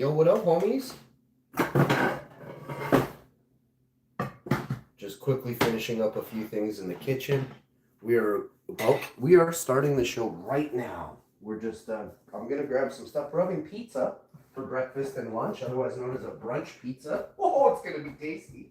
Yo, what up, homies? Just quickly finishing up a few things in the kitchen. We are starting the show right now. We're just I'm gonna grab some stuff. We're having pizza for breakfast and lunch, otherwise known as a brunch pizza. Oh, it's gonna be tasty.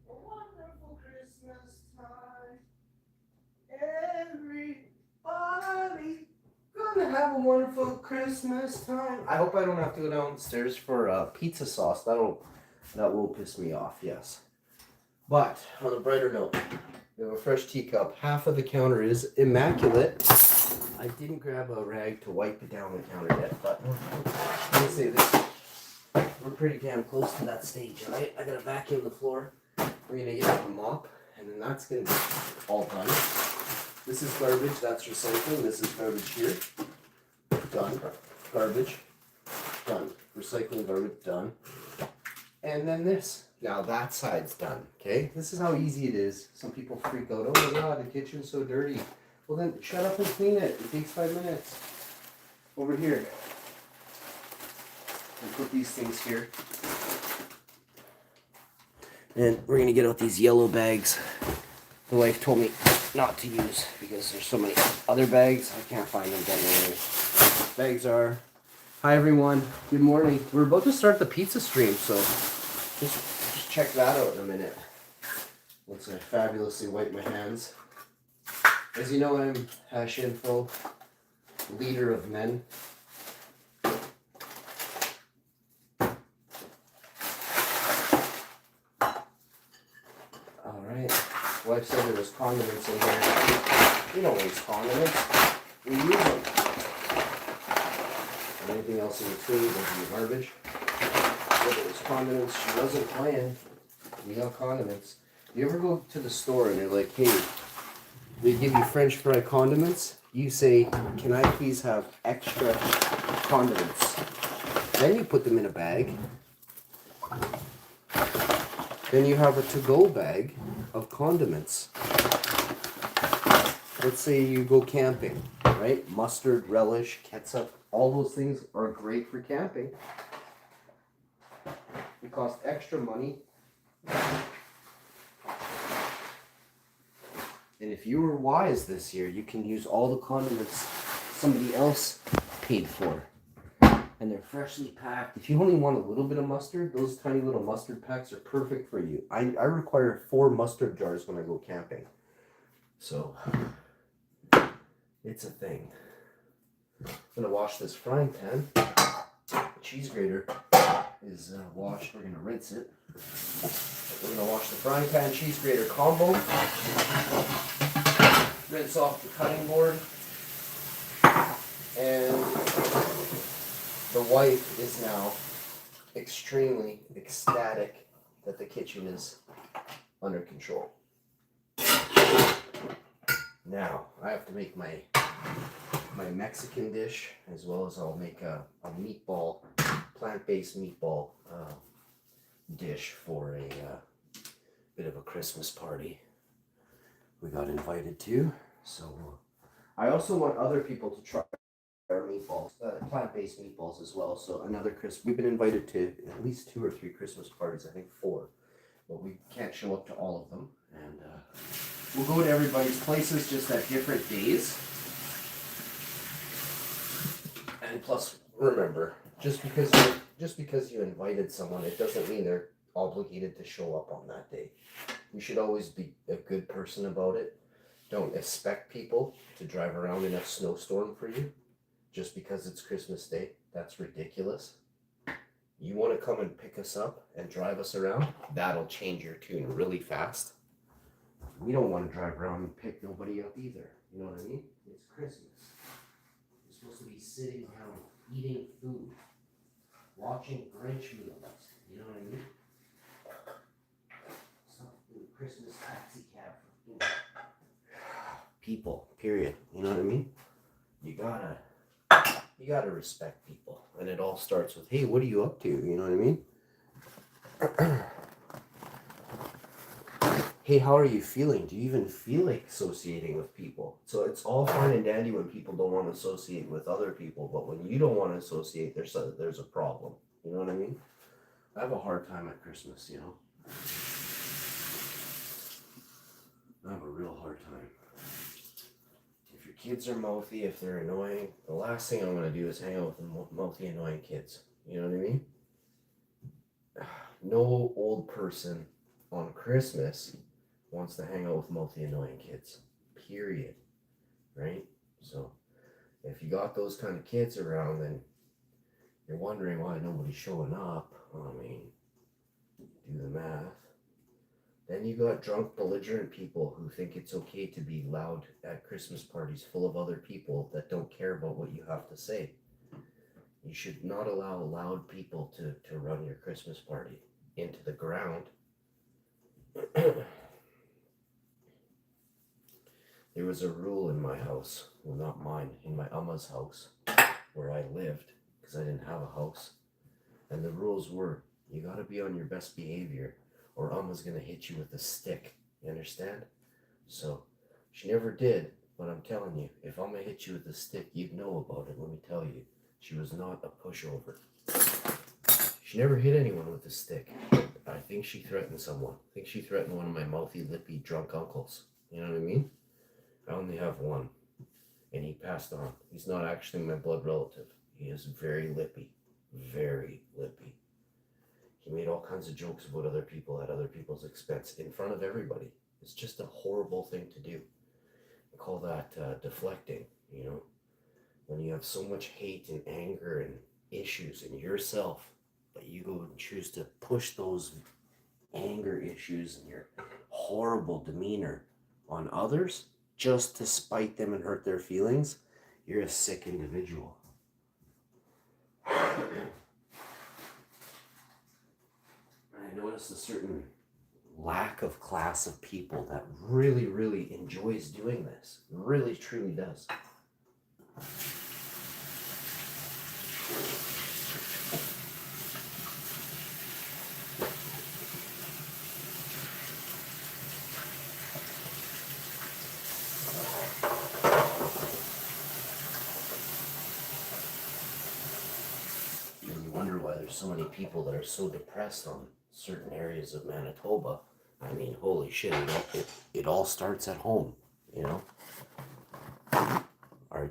Wonderful Christmas time. Everybody gonna have a wonderful Christmas time. I hope I don't have to go downstairs for pizza sauce. That will piss me off, yes. But on a brighter note, we have a fresh teacup. Half of the counter is immaculate. I didn't grab a rag to wipe it down the counter yet, but let me say this. We're pretty damn close to that stage, right? I gotta vacuum the floor. We're gonna get a mop, and then that's gonna be all done. This is garbage, that's recycling. This is garbage here. Done. Garbage. Done. Recycling garbage, done. And then this. Now that side's done, okay? This is how easy it is. Some people freak out, oh my god, the kitchen's so dirty. Well then, shut up and clean it. It takes 5 minutes. Over here. And put these things here. And we're gonna get out these yellow bags. The wife told me not to use because there's so many other bags. I can't find them. Don't know where bags are. Hi everyone. Good morning. We're about to start the pizza stream, so just check that out in a minute. Once I fabulously wipe my hands. As you know, I'm wowinfo, leader of men. Alright. Wife said there was condiments in here. We don't waste condiments. We use them. And anything else in between goes in the garbage. If it was condiments, she wasn't playing. We got condiments. You ever go to the store and they're like, hey, they give you French fry condiments? You say, can I please have extra condiments? Then you put them in a bag. Then you have a to-go bag of condiments. Let's say you go camping, right? Mustard, relish, ketchup, all those things are great for camping. They cost extra money. And if you were wise this year, you can use all the condiments somebody else paid for. And they're freshly packed. If you only want a little bit of mustard, those tiny little mustard packs are perfect for you. I require 4 mustard jars when I go camping. So, it's a thing. I'm going to wash this frying pan. Cheese grater is washed. We're going to rinse it. We're going to wash the frying pan cheese grater combo. Rinse off the cutting board. And the wife is now extremely ecstatic that the kitchen is under control. Now, I have to make my Mexican dish, as well as I'll make a meatball, plant-based meatball dish for a bit of a Christmas party we got invited to. So I also want other people to try our meatballs, plant-based meatballs as well. So we've been invited to at least 2 or 3 Christmas parties, I think 4, but we can't show up to all of them. And we'll go to everybody's places just at different days. And plus, remember, just because you invited someone, it doesn't mean they're obligated to show up on that day. You should always be a good person about it. Don't expect people to drive around in a snowstorm for you just because it's Christmas Day. That's ridiculous. You want to come and pick us up and drive us around? That'll change your tune really fast. We don't want to drive around and pick nobody up either. You know what I mean? It's Christmas. You're supposed to be sitting down, eating food, watching Grinch movies. You know what I mean? Stop doing Christmas taxi cab for food. People, period. You know what I mean? You gotta respect people. And it all starts with, hey, what are you up to? You know what I mean? Hey, how are you feeling? Do you even feel like associating with people? So it's all fine and dandy when people don't want to associate with other people, but when you don't want to associate, there's a problem. You know what I mean? I have a hard time at Christmas, you know? I have a real hard time. If your kids are mouthy, if they're annoying, the last thing I'm going to do is hang out with mouthy, annoying kids. You know what I mean? No old person on Christmas wants to hang out with mouthy, annoying kids. Period. Right? So, if you got those kind of kids around, then you're wondering why nobody's showing up. I mean, do the math. Then you got drunk, belligerent people who think it's okay to be loud at Christmas parties full of other people that don't care about what you have to say. You should not allow loud people to run your Christmas party into the ground. There was a rule in my house, well, not mine, in my Amma's house, where I lived, because I didn't have a house. And the rules were, you gotta be on your best behavior, or Amma's gonna hit you with a stick. You understand? So, she never did, but I'm telling you, if Amma hit you with a stick, you'd know about it, let me tell you. She was not a pushover. She never hit anyone with a stick. I think she threatened someone. I think she threatened one of my mouthy, lippy, drunk uncles. You know what I mean? I only have one. And he passed on. He's not actually my blood relative. He is very lippy. Very lippy. He made all kinds of jokes about other people at other people's expense in front of everybody. It's just a horrible thing to do. I call that deflecting, you know? When you have so much hate and anger and issues in yourself, but you go and choose to push those anger issues and your horrible demeanor on others just to spite them and hurt their feelings, you're a sick individual. I noticed a certain lack of class of people that really, really enjoys doing this. Really, truly does. And you wonder why there's so many people that are so depressed on certain areas of Manitoba. I mean, holy shit, it all starts at home, you know? Or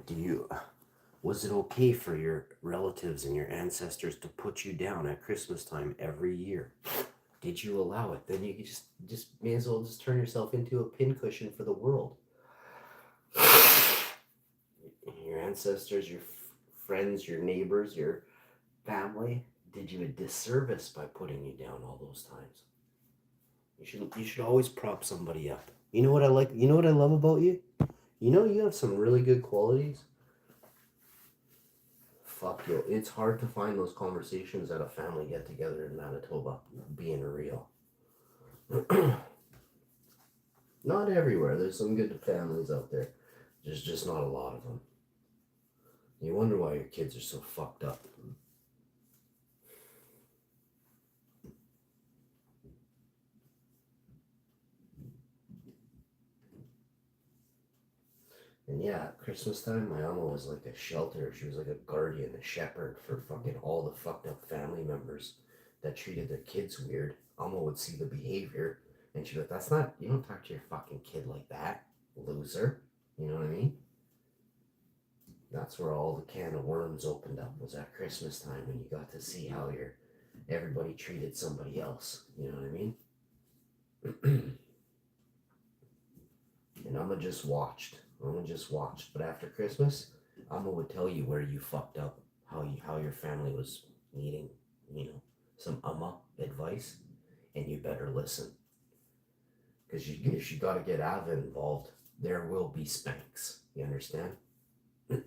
was it okay for your relatives and your ancestors to put you down at Christmas time every year? Did you allow it? Then you could just may as well just turn yourself into a pincushion for the world. Your ancestors, your friends, your neighbors, your family did you a disservice by putting you down all those times. You should always prop somebody up. You know what I like? You know what I love about you? You know you have some really good qualities. Fuck you. It's hard to find those conversations at a family get together in Manitoba, being real. Not everywhere. There's some good families out there. There's just not a lot of them. You wonder why your kids are so fucked up. And yeah, at Christmas time, my mama was like a shelter. She was like a guardian, a shepherd for fucking all the fucked up family members that treated their kids weird. Mama would see the behavior and she'd be like, that's not, you don't talk to your fucking kid like that, loser. You know what I mean? That's where all the can of worms opened up, was at Christmas time when you got to see how everybody treated somebody else. You know what I mean? And Amma just watched. But after Christmas, Amma would tell you where you fucked up, how your family was needing, some Amma advice, and you better listen. Because if you got to get Ava involved, there will be spanks. You understand? But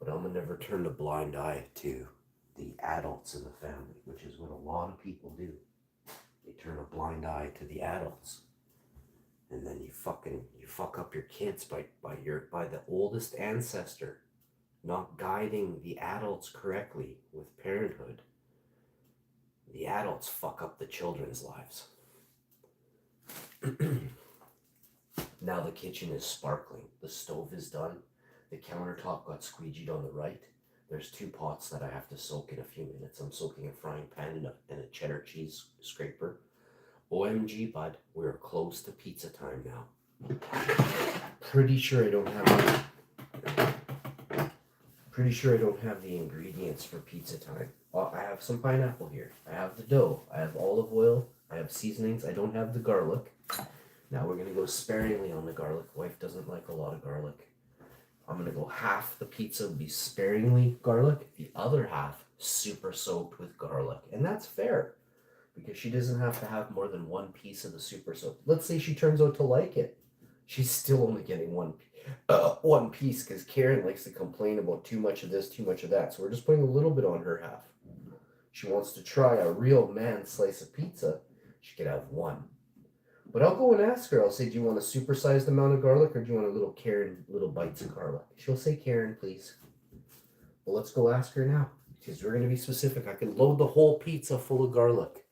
Amma never turned a blind eye to the adults in the family, which is what a lot of people do. They turn a blind eye to the adults, and then you fuck up your kids by the oldest ancestor not guiding the adults correctly with parenthood. The adults fuck up the children's lives. Now the kitchen is sparkling. The stove is done. The countertop got squeegeed on the right. There's 2 pots that I have to soak in a few minutes. I'm soaking a frying pan and a cheddar cheese scraper. OMG, bud, we're close to pizza time now. Pretty sure I don't have the ingredients for pizza time. I have some pineapple here. I have the dough. I have olive oil. I have seasonings. I don't have the garlic. Now we're going to go sparingly on the garlic. Wife doesn't like a lot of garlic. I'm going to go half the pizza will be sparingly garlic. The other half super soaked with garlic. And that's fair, because she doesn't have to have more than 1 piece of the super soaked. Let's say she turns out to like it. She's still only getting one piece, because Karen likes to complain about too much of this, too much of that. So we're just putting a little bit on her half. She wants to try a real man's slice of pizza. She could have 1. But I'll go and ask her. I'll say, do you want a supersized amount of garlic, or do you want a little Karen, little bites of garlic? She'll say Karen, please. Well, let's go ask her now, because we're going to be specific. I could load the whole pizza full of garlic,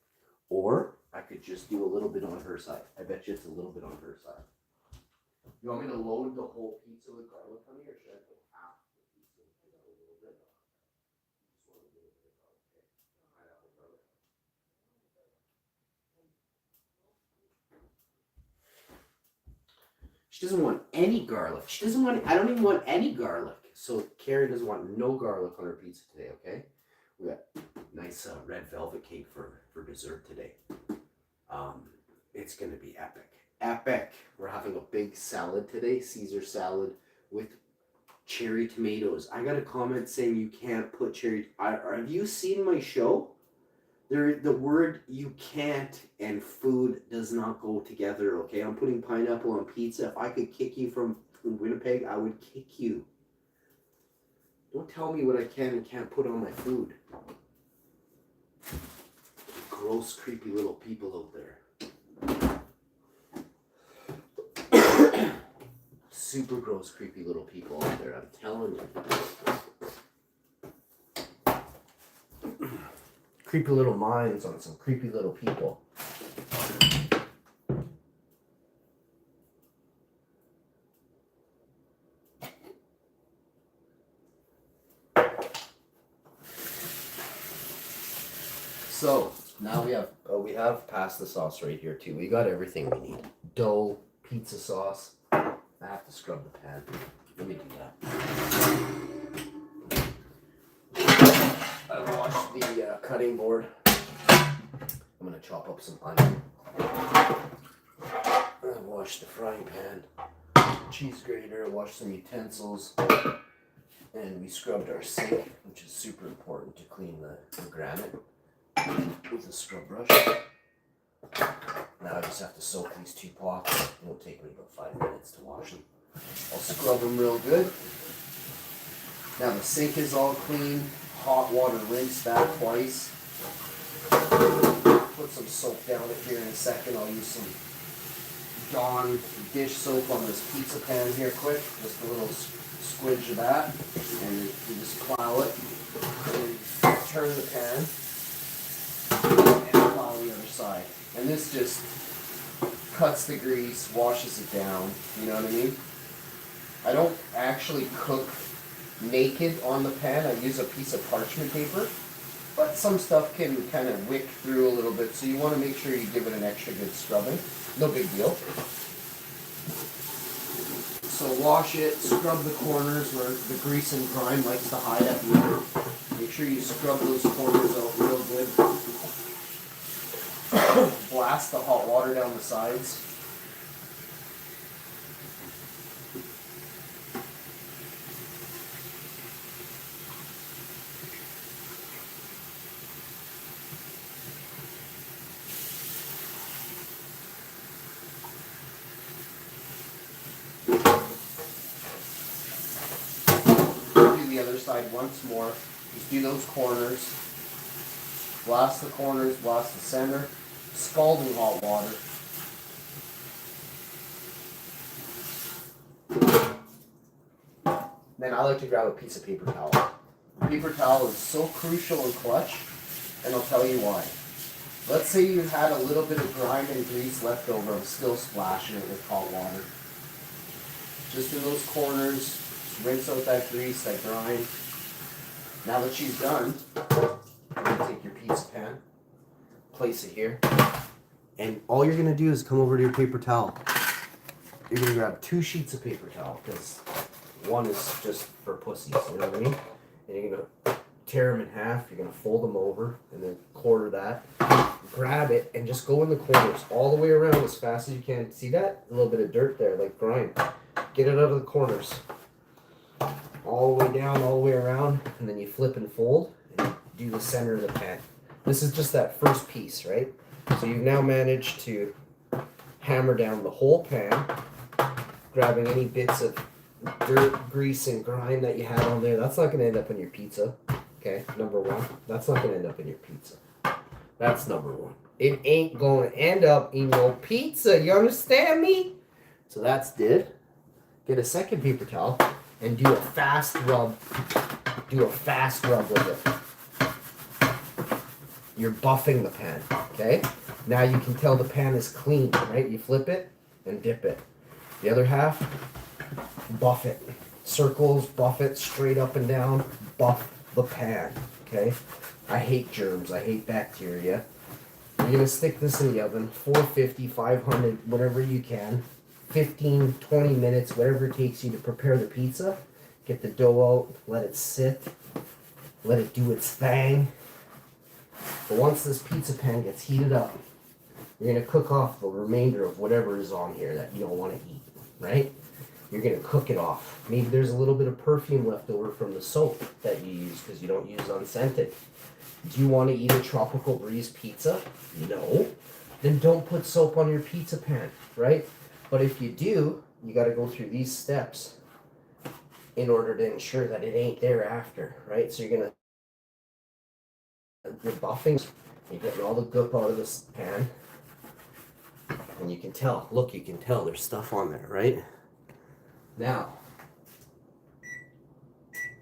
or I could just do a little bit on her side. I bet you it's a little bit on her side. You want me to load the whole pizza with garlic, honey, or should I put half the pizza with a little bit? Just want a little bit of garlic, okay? Pineapple garlic. She doesn't want any garlic. I don't even want any garlic. So Karen doesn't want no garlic on her pizza today, okay? We got nice red velvet cake for dessert today. It's going to be epic. Epic. We're having a big salad today, Caesar salad with cherry tomatoes. I got a comment saying you can't put cherry. Have you seen my show? The word you can't and food does not go together, okay? I'm putting pineapple on pizza. If I could kick you from Winnipeg, I would kick you. Don't tell me what I can and can't put on my food. Gross, creepy little people out there. Super gross, creepy little people out there, I'm telling you. Creepy little minds on some creepy little people. So now we have pasta sauce right here too. We got everything we need. Dough, pizza sauce. I have to scrub the pan. Let me do that. I washed the cutting board. I'm gonna chop up some onion. I washed the frying pan, cheese grater, washed some utensils, and we scrubbed our sink, which is super important to clean the granite with a scrub brush. Now I just have to soak these 2 pots. It will take me about 5 minutes to wash them. I'll scrub them real good. Now the sink is all clean. hot water, rinse that twice. Put some soap down it here in a second. I'll use some Dawn dish soap on this pizza pan here quick. Just a little squidge of that. And you just plow it. And turn the pan. And plow the other side. And this just cuts the grease, washes it down. You know what I mean? I don't actually cook naked on the pan. I use a piece of parchment paper. But some stuff can kind of wick through a little bit, so you want to make sure you give it an extra good scrubbing. No big deal. So wash it, scrub the corners where the grease and grime likes to hide at the end. Make sure you scrub those corners out real good. Blast the hot water down the sides. Side once more. Just do those corners. Blast the corners, blast the center. Scalding hot water. Then I like to grab a piece of paper towel. Paper towel is so crucial and clutch, and I'll tell you why. Let's say you had a little bit of grime and grease left over. I'm still splashing it with hot water. Just in those corners. Rinse out that grease, that grime. Now that she's done, you're going to take your pizza pan, place it here, and all you're going to do is come over to your paper towel. You're going to grab 2 sheets of paper towel, because one is just for pussies, you know what I mean? And you're going to tear them in half, you're going to fold them over, and then quarter that. Grab it, and just go in the corners, all the way around as fast as you can. See that? A little bit of dirt there, like grime. Get it out of the corners. All the way down, all the way around, and then you flip and fold and do the center of the pan. This is just that first piece, right? So you've now managed to hammer down the whole pan, grabbing any bits of dirt, grease, and grime that you had on there. That's not going to end up in your pizza, okay? Number one, that's not going to end up in your pizza. That's number one. It ain't going to end up in your pizza, you understand me? So that's did. Get a second paper towel. And do a fast rub. Do a fast rub with it. You're buffing the pan, okay? Now you can tell the pan is clean, right? You flip it and dip it. The other half, buff it. Circles, buff it straight up and down. Buff the pan, okay? I hate germs. I hate bacteria. You're going to stick this in the oven, 450, 500, whatever you can. 15, 20 minutes, whatever it takes you to prepare the pizza. Get the dough out, let it sit, let it do its thing. But once this pizza pan gets heated up, you're going to cook off the remainder of whatever is on here that you don't want to eat, right? You're going to cook it off. Maybe there's a little bit of perfume left over from the soap that you use because you don't use unscented. Do you want to eat a tropical breeze pizza? No. Then don't put soap on your pizza pan, right? But if you do, you got to go through these steps in order to ensure that it ain't there after, right? So you're buffing, you're getting all the goop out of this pan, and you can tell, look, you can tell there's stuff on there, right? Now,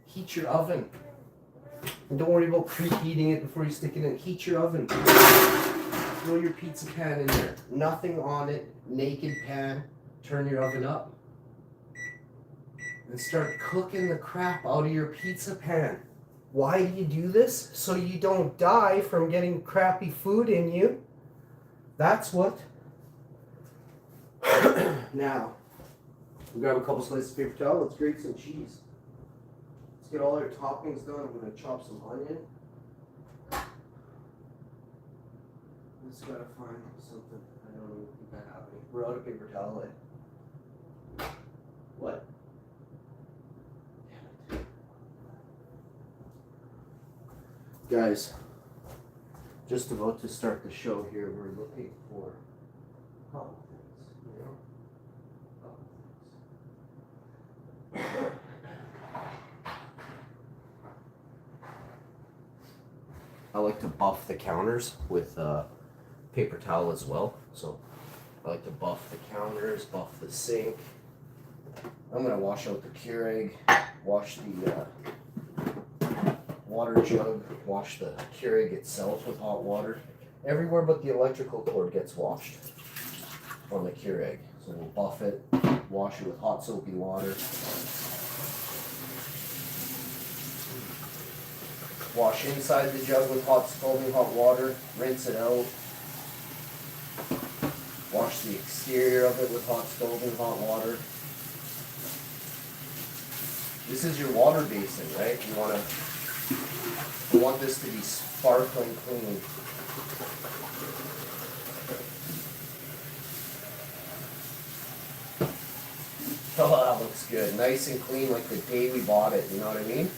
heat your oven. And don't worry about preheating it before you stick it in. Heat your oven. Throw your pizza pan in there. Nothing on it. Naked pan. Turn your oven up. And start cooking the crap out of your pizza pan. Why do you do this? So you don't die from getting crappy food in you. That's what. Now, we grab a couple slices of paper towel. Let's grate some cheese. Let's get all our toppings done. I'm going to chop some onion. Just gotta find something. I don't think I have any. We're out of paper towel. What? Damn it. Guys, just about to start the show here. We're looking for a couple things, you know? I like to buff the counters with paper towel as well. So I like to buff the counters, buff the sink. I'm gonna wash out the Keurig, wash the water jug, wash the Keurig itself with hot water. Everywhere but the electrical cord gets washed on the Keurig. So we'll buff it, wash it with hot soapy water. Wash inside the jug with scalding hot water, rinse it out. Wash the exterior of it with scalding hot water. This is your water basin, right? You want this to be sparkling clean. Oh, that looks good. Nice and clean like the day we bought it, you know what I mean?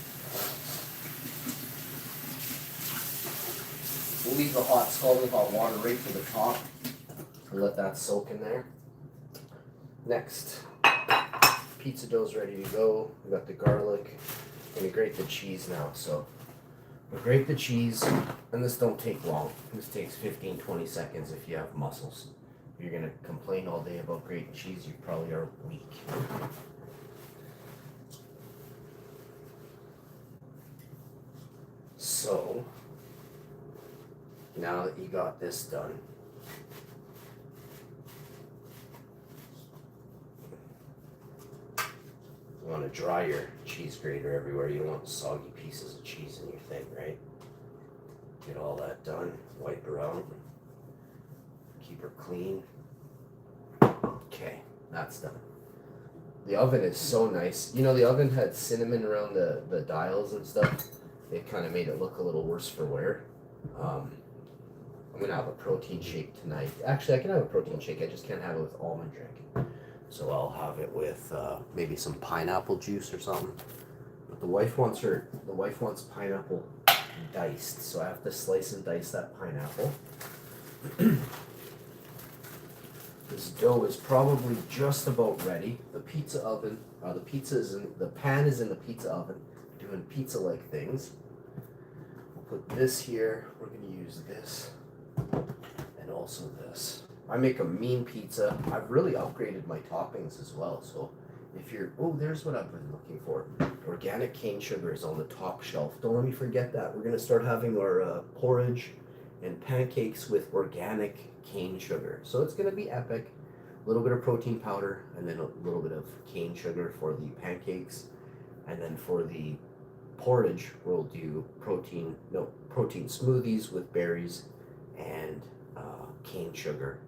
We'll leave the scalding hot water right to the top and let that soak in there. Next, pizza dough's ready to go. We got the garlic. I'm gonna grate the cheese now. So we'll grate the cheese, and this don't take long. This takes 15-20 seconds if you have muscles. If you're gonna complain all day about grating cheese, you probably are weak. So now that you got this done, you want to dry your cheese grater everywhere. You don't want soggy pieces of cheese in your thing, right? Get all that done. Wipe her out. Keep her clean. Okay, that's done. The oven is so nice. You know, the oven had cinnamon around the dials and stuff. It kind of made it look a little worse for wear. I'm going to have a protein shake tonight. Actually, I can have a protein shake. I just can't have it with almond drink. So I'll have it with maybe some pineapple juice or something. But the wife wants pineapple diced. So I have to slice and dice that pineapple. This dough is probably just about ready. The pizza oven, the pan is in the pizza oven, doing pizza-like things. We'll put this here. We're going to use this and also this. I make a mean pizza. I've really upgraded my toppings as well. So if you're, there's what I've been looking for. Organic cane sugar is on the top shelf. Don't let me forget that. We're going to start having our porridge and pancakes with organic cane sugar. So it's going to be epic. A little bit of protein powder and then a little bit of cane sugar for the pancakes. And then for the porridge, we'll do protein smoothies with berries and cane sugar.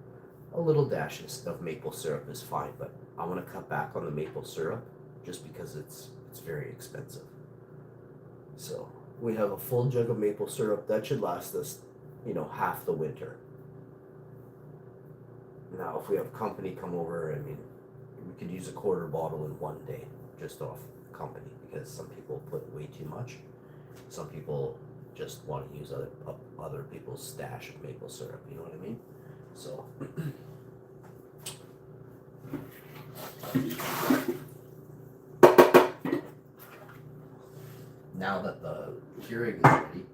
A little dash of maple syrup is fine, but I want to cut back on the maple syrup just because it's very expensive. So we have a full jug of maple syrup that should last us, half the winter. Now, if we have company come over, we could use a quarter bottle in one day, just off company, because some people put way too much. Some people just want to use other people's stash of maple syrup, you know what I mean? So, now that the Keurig is ready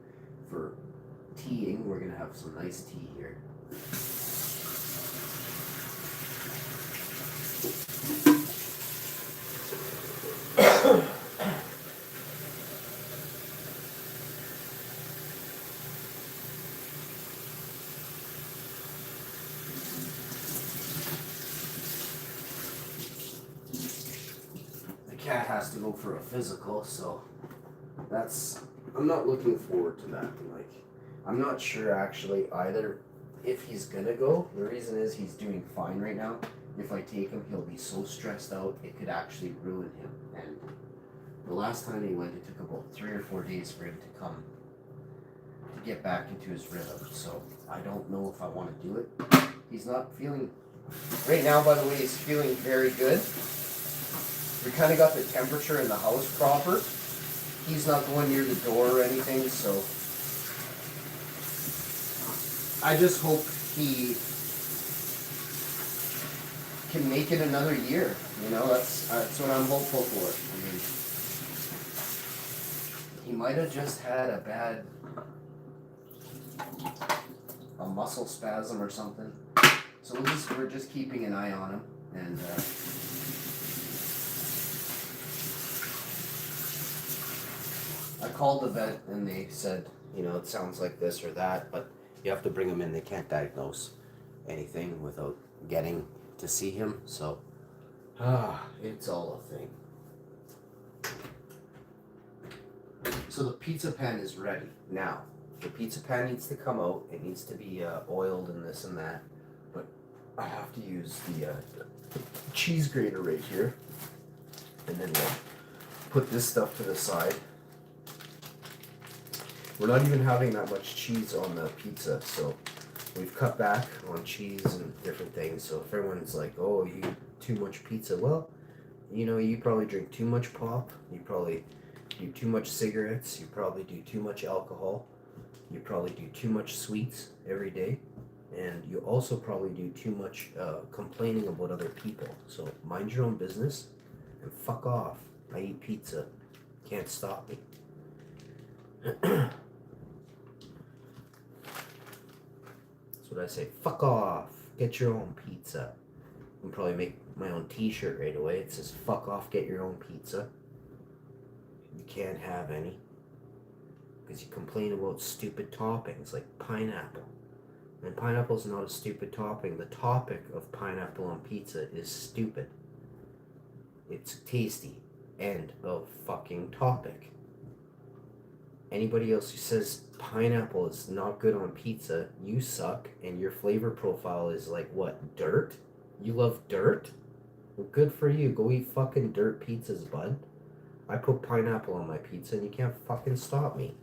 for teaing, we're going to have some nice tea here. Cat has to go for a physical, so I'm not looking forward to that. I'm not sure actually either if he's gonna go. The reason is he's doing fine right now. If I take him, he'll be so stressed out it could actually ruin him. And the last time he went, it took about 3 or 4 days for him to come to get back into his rhythm. So I don't know if I want to do it. He's not feeling right now. By the way, he's feeling very good. We kind of got the temperature in the house proper. He's not going near the door or anything, so I just hope he can make it another year. That's what I'm hopeful for. He might have just had a bad a muscle spasm or something. So we're just keeping an eye on him, and I called the vet and they said, you know, it sounds like this or that, but you have to bring him in. They can't diagnose anything without getting to see him. So, it's all a thing. So the pizza pan is ready. Now, the pizza pan needs to come out. It needs to be oiled and this and that. But I have to use the cheese grater right here. And then we'll put this stuff to the side. We're not even having that much cheese on the pizza, so we've cut back on cheese and different things. So if everyone's like, oh, you eat too much pizza, well, you know, you probably drink too much pop, you probably do too much cigarettes, you probably do too much alcohol, you probably do too much sweets every day, and you also probably do too much complaining about other people. So mind your own business and fuck off. I eat pizza. Can't stop me. That's what I say. Fuck off. Get your own pizza. I can probably make my own t-shirt right away. It says fuck off, get your own pizza. You can't have any. Because you complain about stupid toppings like pineapple. And pineapple's not a stupid topping. The topic of pineapple on pizza is stupid. It's tasty. End of fucking topic. Anybody else who says pineapple is not good on pizza, you suck, and your flavor profile is like what, dirt? You love dirt? Well, good for you. Go eat fucking dirt pizzas, bud. I put pineapple on my pizza and you can't fucking stop me.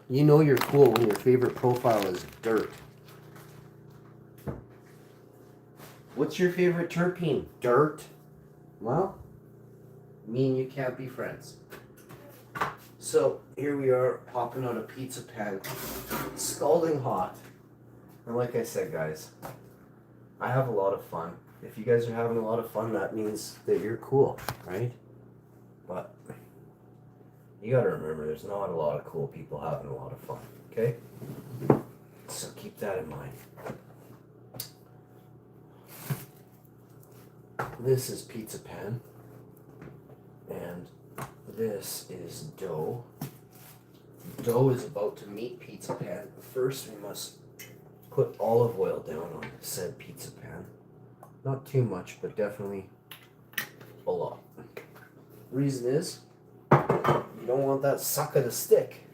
You know you're cool when your favorite profile is dirt. What's your favorite terpene? Dirt? Well, me and you can't be friends. So here we are popping out a pizza pan, scalding hot. And like I said, guys, I have a lot of fun. If you guys are having a lot of fun, that means that you're cool, right? But you gotta remember, there's not a lot of cool people having a lot of fun, okay? So keep that in mind. This is pizza pan, and this is dough. Dough is about to meet pizza pan. First, we must put olive oil down on said pizza pan. Not too much, but definitely a lot. Reason is, you don't want that sucker to stick.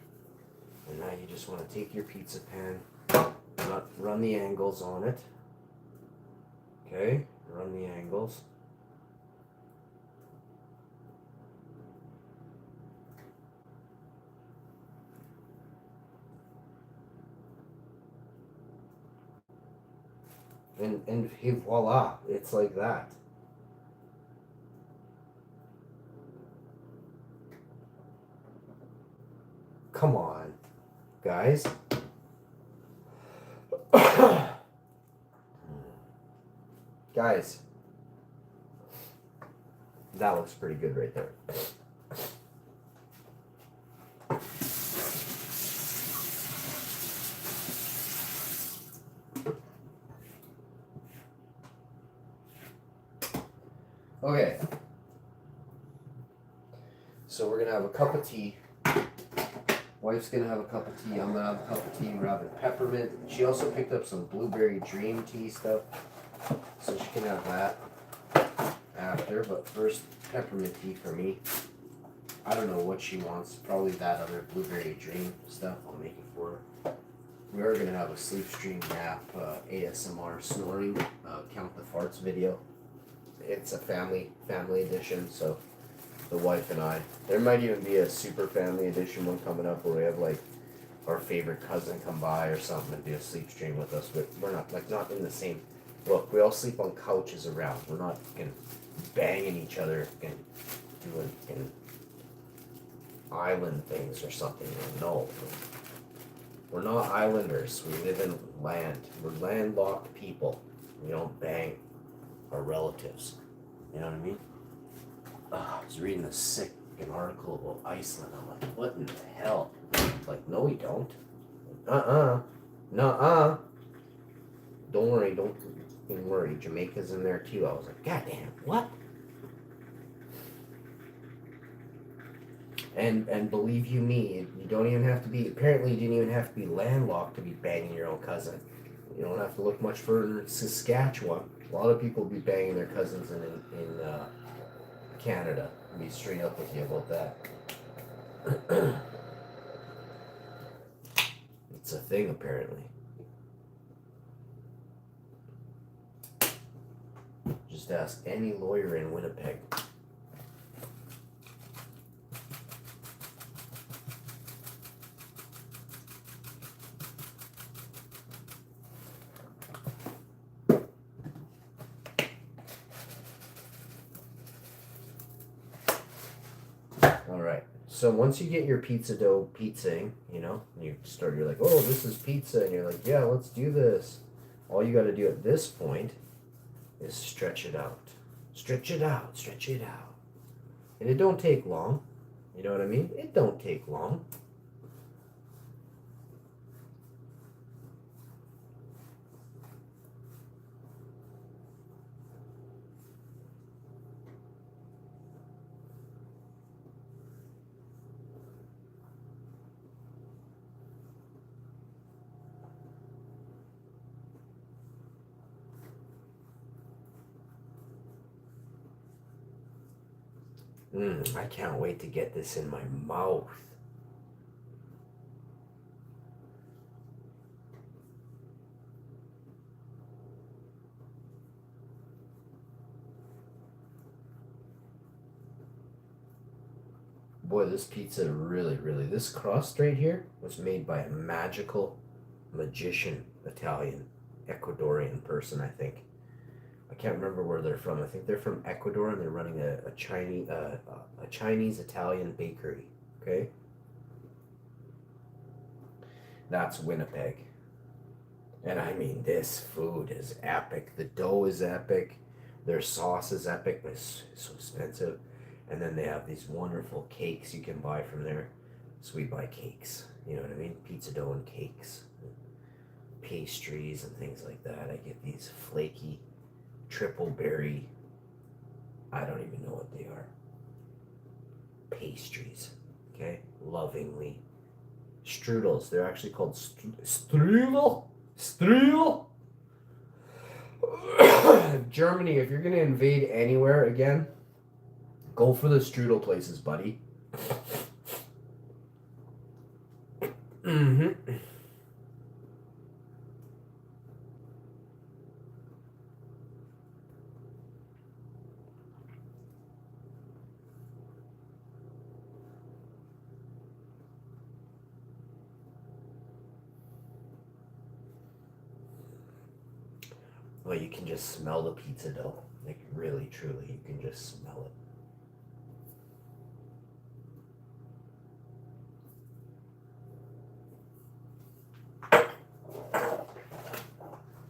And now you just want to take your pizza pan, run the angles on it. Okay, run the angles. And hey, voila, it's like that. Come on, guys. Guys, that looks pretty good right there. Okay, so we're gonna have a cup of tea. Wife's gonna have a cup of tea. I'm gonna have a cup of tea. We're having peppermint. She also picked up some blueberry dream tea stuff, so she can have that after. But first, peppermint tea for me. I don't know what she wants. Probably that other blueberry dream stuff. I'll make it for her. We are gonna have a sleep stream nap ASMR snoring count the farts video. It's a family edition, so the wife and I. There might even be a super family edition one coming up where we have like our favorite cousin come by or something and do a sleep stream with us. But we're not in the same. Look, we all sleep on couches around. We're not banging each other and doing island things or something. No, we're not islanders. We live in land. We're landlocked people. We don't bang our relatives. You know what I mean? I was reading this sick an article about Iceland. I'm like, what in the hell? Like, no, we don't. Nuh-uh. Don't worry. Jamaica's in there too. I was like, goddamn, what? And believe you me, you don't even have to be. Apparently, you didn't even have to be landlocked to be banging your own cousin. You don't have to look much further than Saskatchewan. A lot of people be banging their cousins in Canada. I'll be straight up with you about that. It's a thing, apparently. Just ask any lawyer in Winnipeg. So once you get your pizza dough pizzaing, you're like, oh, this is pizza, and you're like, yeah, let's do this. All you got to do at this point is stretch it out. Stretch it out. And it don't take long. You know what I mean? It don't take long. I can't wait to get this in my mouth. Boy, this pizza really, this crust right here was made by a magical magician, Italian, Ecuadorian person, I think. I can't remember where they're from. I think they're from Ecuador, and they're running a Chinese Italian bakery. Okay, that's Winnipeg, and I mean, this food is epic. The dough is epic. Their sauce is epic, but it's so expensive. And then they have these wonderful cakes you can buy from there. So we buy cakes. You know what I mean? Pizza dough and cakes, pastries and things like that. I get these flaky triple berry, I don't even know what they are, pastries, okay, lovingly. Strudels, they're actually called strudel. Germany, if you're going to invade anywhere again, go for the strudel places, buddy. Well, you can just smell the pizza dough. Like, really, truly, you can just smell it.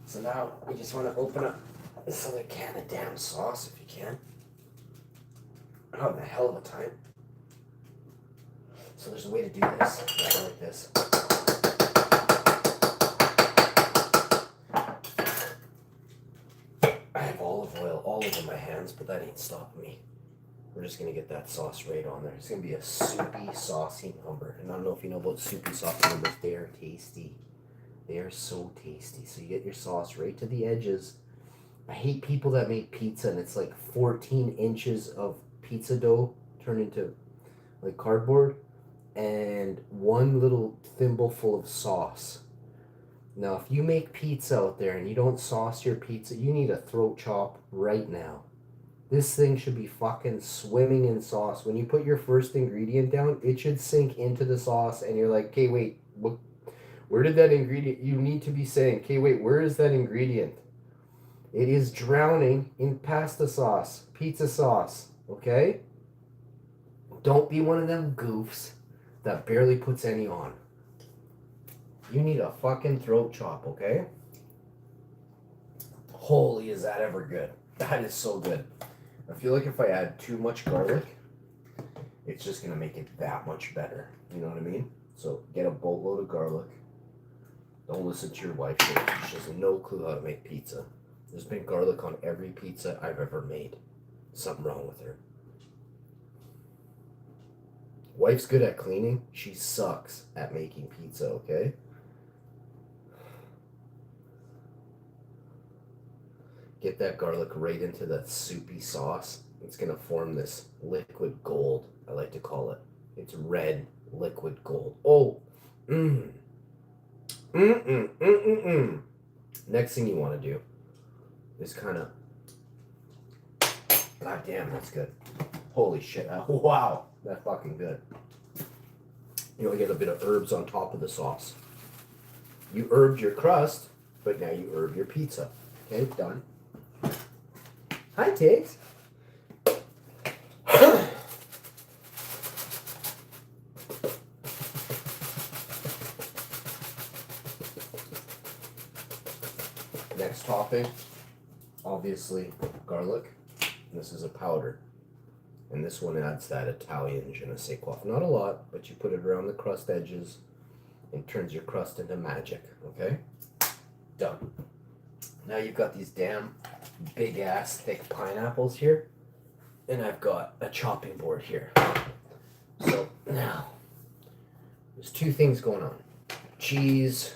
So now, we just want to open up this other can of damn sauce, if you can. I'm having a hell of a time. So there's a way to do this. Like this. I have olive oil all over my hands, but that ain't stopping me. We're just going to get that sauce right on there. It's going to be a soupy, saucy number. And I don't know if you know about soupy, saucy numbers. They are tasty. They are so tasty. So you get your sauce right to the edges. I hate people that make pizza and it's like 14 inches of pizza dough turned into like cardboard and one little thimbleful of sauce. Now, if you make pizza out there and you don't sauce your pizza, you need a throat chop right now. This thing should be fucking swimming in sauce. When you put your first ingredient down, it should sink into the sauce and you're like, okay, wait, where did that ingredient? You need to be saying, okay, wait, where is that ingredient? It is drowning in pasta sauce, pizza sauce, okay? Don't be one of them goofs that barely puts any on. You need a fucking throat chop, okay? Holy, is that ever good. That is so good. I feel like if I add too much garlic, it's just gonna make it that much better. You know what I mean? So get a boatload of garlic. Don't listen to your wife. She has no clue how to make pizza. There's been garlic on every pizza I've ever made. Something wrong with her. Wife's good at cleaning. She sucks at making pizza, okay? Get that garlic right into that soupy sauce. It's going to form this liquid gold, I like to call it. It's red liquid gold. Oh, Next thing you want to do is kind of, god damn, that's good. Holy shit. Wow, that's fucking good. You want to get a bit of herbs on top of the sauce. You herbed your crust, but now you herb your pizza. Okay, done. Hi, Tiggs. Next topping, obviously garlic. This is a powder. And this one adds that Italian je ne sais quoi. Not a lot, but you put it around the crust edges and turns your crust into magic, okay? Done. Now you've got these damn big ass thick pineapples here, and I've got a chopping board here. So now there's two things going on: cheese,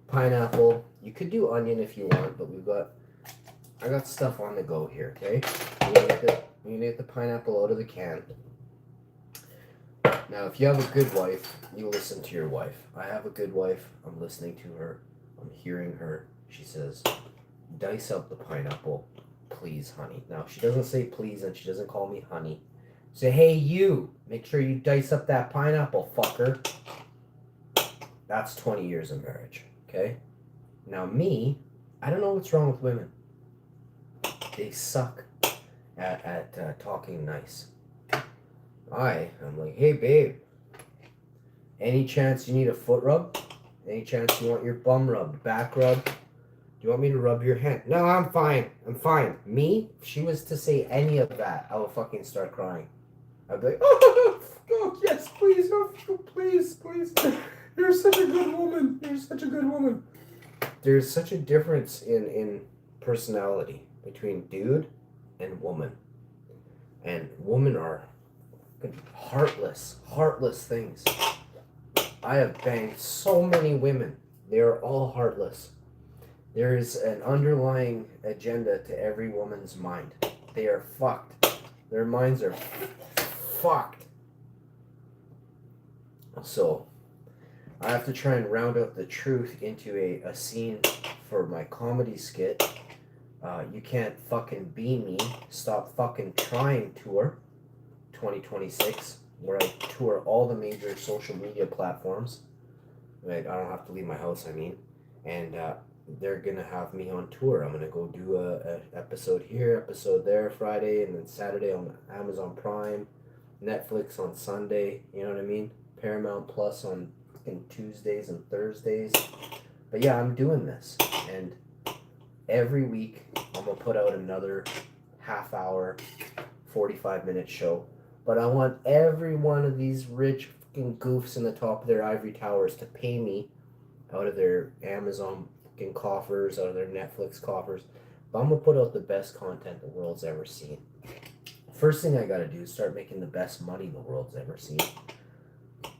pineapple. You could do onion if you want, but I got stuff on the go here. Okay, you need the pineapple out of the can. Now, if you have a good wife, you listen to your wife. I have a good wife. I'm listening to her. I'm hearing her. She says, dice up the pineapple, please, honey. Now, she doesn't say please, and she doesn't call me honey. Say, hey, you, make sure you dice up that pineapple, fucker. That's 20 years of marriage, okay? Now, me, I don't know what's wrong with women. They suck at talking nice. I'm like, hey, babe, any chance you need a foot rub? Any chance you want your bum rubbed, back rub? Do you want me to rub your hand? No, I'm fine. I'm fine. Me, if she was to say any of that, I would fucking start crying. I'd be like, oh yes, please, oh, please, please. You're such a good woman. You're such a good woman. There's such a difference in personality between dude and woman. And women are heartless things. I have banged so many women. They are all heartless. There is an underlying agenda to every woman's mind. They are fucked. Their minds are fucked. So, I have to try and round out the truth into a scene for my comedy skit. You Can't Fucking Be Me, Stop Fucking Trying tour 2026, where I tour all the major social media platforms. Like, I don't have to leave my house, I mean. And they're going to have me on tour. I'm going to go do a episode here, episode there Friday, and then Saturday on Amazon Prime, Netflix on Sunday, you know what I mean? Paramount Plus on Tuesdays and Thursdays. But yeah, I'm doing this. And every week, I'm going to put out another half hour, 45-minute show. But I want every one of these rich fucking goofs in the top of their ivory towers to pay me out of their Amazon fucking coffers, out of their Netflix coffers. But I'm going to put out the best content the world's ever seen. First thing I got to do is start making the best money the world's ever seen.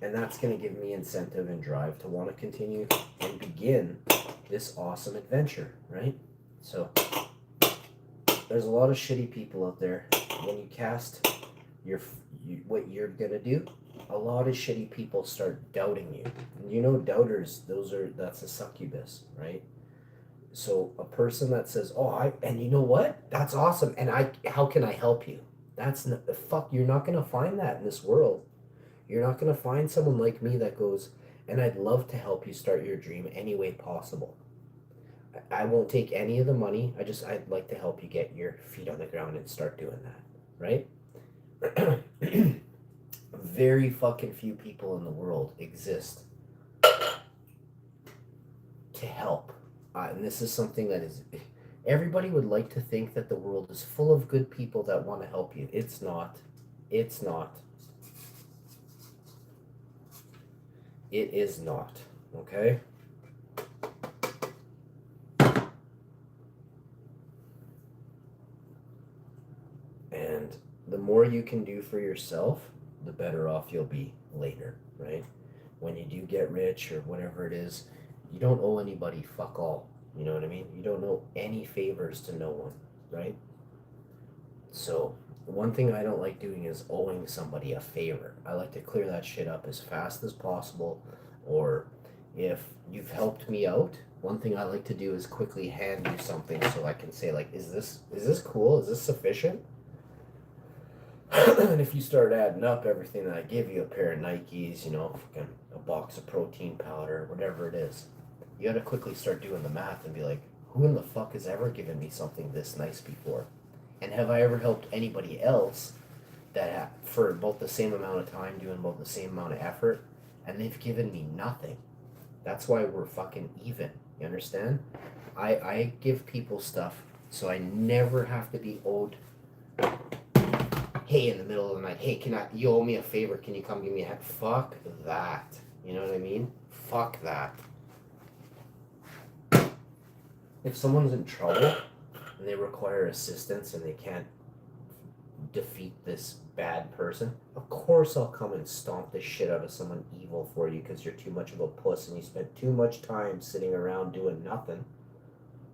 And that's going to give me incentive and drive to want to continue and begin this awesome adventure, right? So, there's a lot of shitty people out there. When you cast what you're going to do, a lot of shitty people start doubting you. And you know, doubters, that's a succubus, right? So, a person that says, and you know what? That's awesome. And how can I help you? You're not going to find that in this world. You're not going to find someone like me that goes, and I'd love to help you start your dream any way possible. I won't take any of the money. I'd like to help you get your feet on the ground and start doing that, right? Very fucking few people in the world exist to help. And this is something that is, everybody would like to think that the world is full of good people that want to help you. It's not. It's not. It is not. Okay? And the more you can do for yourself, the better off you'll be later, right? When you do get rich or whatever it is, you don't owe anybody fuck all. You know what I mean? You don't owe any favors to no one, right? So, one thing I don't like doing is owing somebody a favor. I like to clear that shit up as fast as possible. Or if you've helped me out, one thing I like to do is quickly hand you something so I can say like, is this cool? Is this sufficient? And if you start adding up everything that I give you, a pair of Nikes, a box of protein powder, whatever it is, you gotta quickly start doing the math and be like, who in the fuck has ever given me something this nice before? And have I ever helped anybody else that for about the same amount of time doing about the same amount of effort, and they've given me nothing? That's why we're fucking even. You understand? I give people stuff so I never have to be owed. Hey, in the middle of the night, hey, you owe me a favor, can you come give me a hand? Fuck that. You know what I mean? Fuck that. If someone's in trouble and they require assistance and they can't defeat this bad person, of course I'll come and stomp the shit out of someone evil for you because you're too much of a puss and you spent too much time sitting around doing nothing.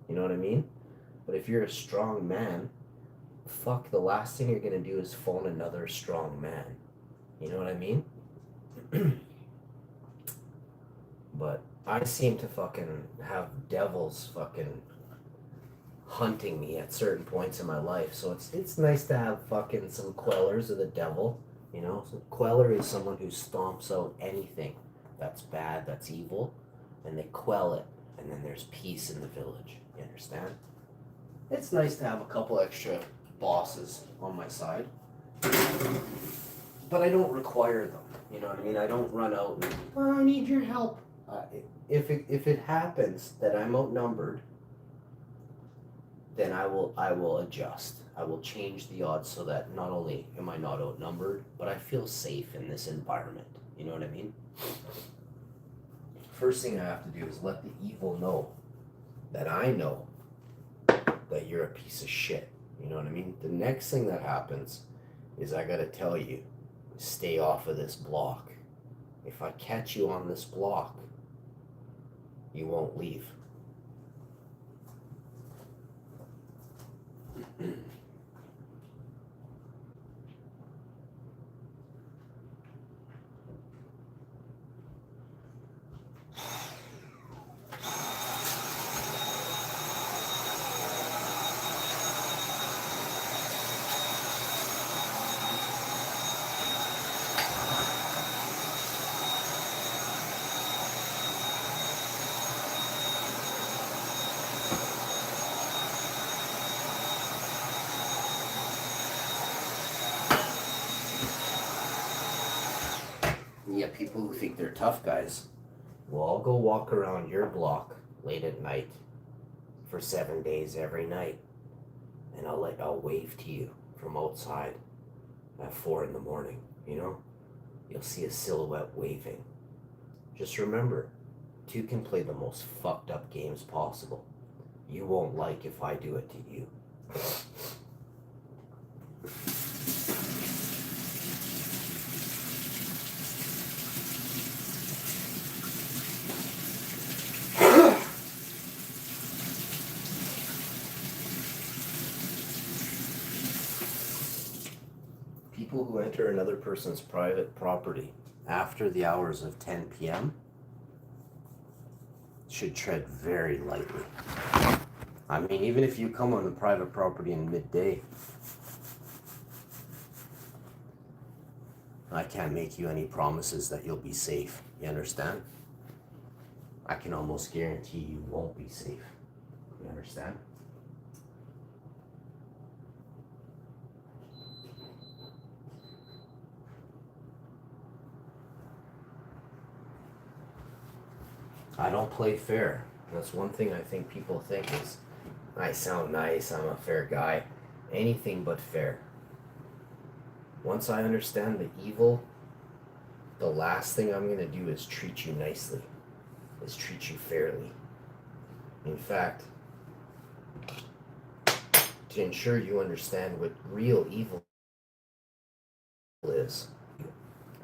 You know what I mean? But if you're a strong man, fuck, the last thing you're gonna do is phone another strong man. You know what I mean? But I seem to fucking have devils fucking hunting me at certain points in my life. So it's nice to have fucking some quellers of the devil. So queller is someone who stomps out anything that's bad, that's evil, and they quell it, and then there's peace in the village. You understand? It's nice to have a couple extra bosses on my side, but I don't require them. You know what I mean? I don't run out and, I need your help. If it happens that I'm outnumbered, then I will adjust. I will change the odds so that not only am I not outnumbered, but I feel safe in this environment. You know what I mean? First thing I have to do is let the evil know that I know that you're a piece of shit. You know what I mean? The next thing that happens is I gotta tell you, stay off of this block. If I catch you on this block, you won't leave. Yeah, people who think they're tough guys. Well, I'll go walk around your block late at night for 7 days every night, and I'll wave to you from outside at 4 in the morning. You'll see a silhouette waving. Just remember, two can play the most fucked up games possible. You won't like if I do it to you. People who enter another person's private property after the hours of 10 p.m. should tread very lightly. I mean, even if you come on the private property in midday, I can't make you any promises that you'll be safe. You understand? I can almost guarantee you won't be safe. You understand? I don't play fair. That's one thing I think people think is, I sound nice, I'm a fair guy. Anything but fair. Once I understand the evil the last thing I'm going to do is treat you nicely, is treat you fairly. In fact, to ensure you understand what real evil is,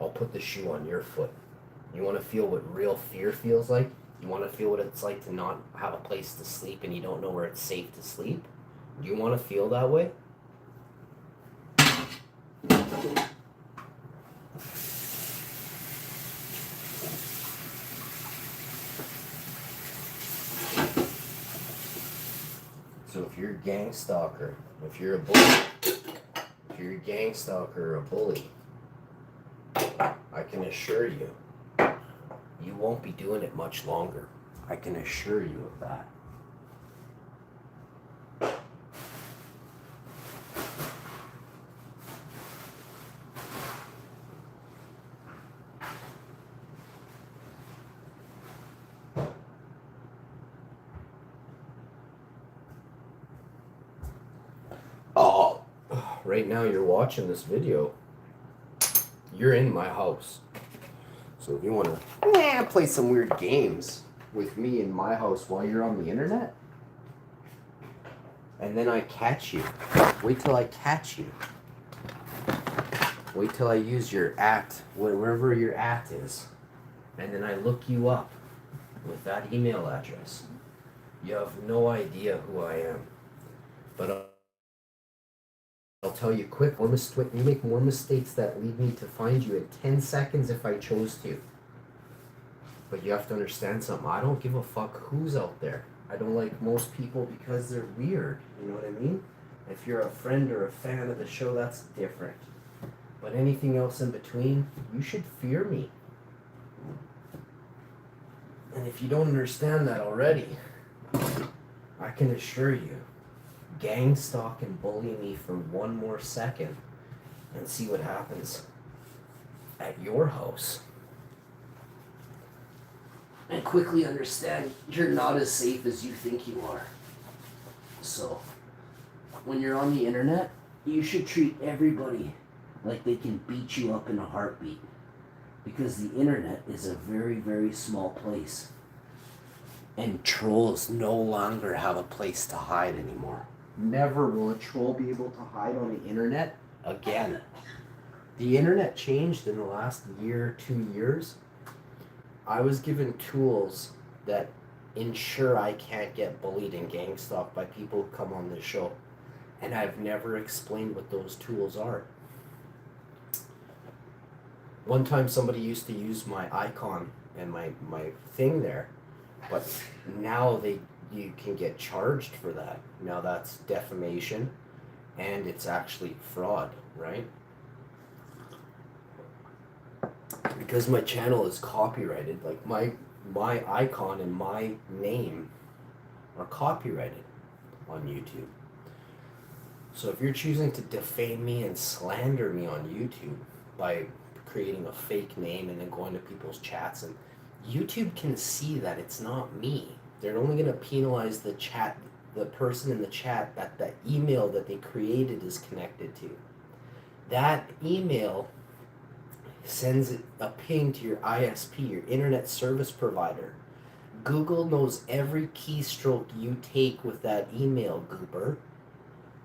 I'll put the shoe on your foot. You want to feel what real fear feels like? You want to feel what it's like to not have a place to sleep and you don't know where it's safe to sleep? Do you want to feel that way? So if you're a gang stalker, if you're a bully, if you're a gang stalker or a bully, I can assure you, you won't be doing it much longer. I can assure you of that. Oh, right now you're watching this video. You're in my house. So if you want to play some weird games with me in my house while you're on the internet, and then I catch you, wait till I catch you. Wait till I use your wherever your is, and then I look you up with that email address. You have no idea who I am. But I'll tell you quick, you make more mistakes that lead me to find you in 10 seconds if I chose to. But you have to understand something. I don't give a fuck who's out there. I don't like most people because they're weird. You know what I mean? If you're a friend or a fan of the show, that's different. But anything else in between, you should fear me. And if you don't understand that already, I can assure you, gang stalk and bully me for one more second and see what happens at your house. And quickly understand you're not as safe as you think you are. So, when you're on the internet, you should treat everybody like they can beat you up in a heartbeat. Because the internet is a very, very small place. And trolls no longer have a place to hide anymore. Never will a troll be able to hide on the internet again. The internet changed in the last year, 2 years. I was given tools that ensure I can't get bullied and gang stalked by people who come on this show. And I've never explained what those tools are. One time somebody used to use my icon and my thing there, but now you can get charged for that. Now that's defamation and it's actually fraud, right? Because my channel is copyrighted, like my icon and my name are copyrighted on YouTube. So if you're choosing to defame me and slander me on YouTube by creating a fake name and then going to people's chats, and YouTube can see that it's not me. They're only going to penalize the person in the chat that the email that they created is connected to. That email sends a ping to your ISP, your internet service provider. Google knows every keystroke you take with that email, goober.